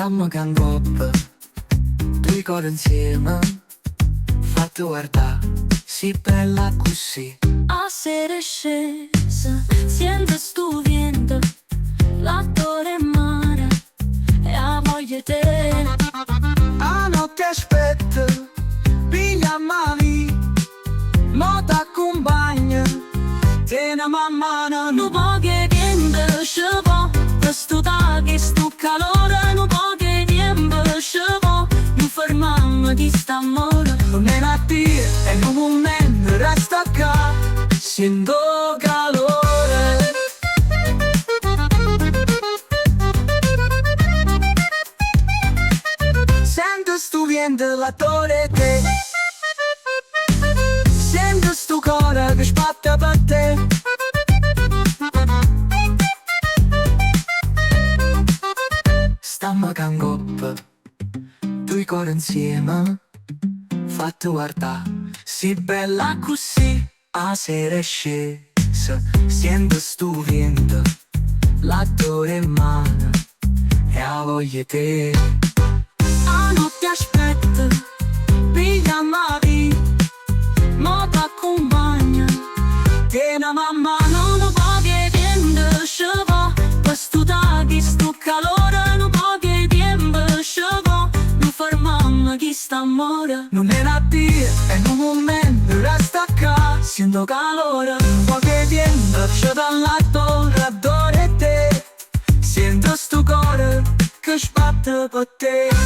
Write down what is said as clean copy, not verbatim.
Stiamo con coppia, due cuori insieme, fatti guardare, si bella così. A sera scesa, sento sto vento, l'attore è mare e a voglia te. A notte aspetta, piglia mani, mo t'accompagna, tieni a mano. Nu po' che tempo ci vo, per sto tagli, sto calore. Nu po' che tempo ci vo, non fermiamo di st'amore. Non è una tia, è un momento, resta qua, sento calore. Sento sto vento, l'attore te. Sento sto cuore che sbatte per te. Stiamo con coppia, due cuori insieme, fatti guardare, si bella così. A sera è scesa, sento sto vento, l'attore in mano e a voglia te. A notte aspetta, piglia mani, mo t'accompagna, Tieni a mano. nu po' che tempo ci vo, per sto tagli, sto calore. Nu po' che tempo ci vo, non fermiamo di st'amore. Non è una tia, è un momento, resta qua, sento calore. Un po' che tempo, c'è dall'attore, adoro te. Sento sto cuore che sbatte per te.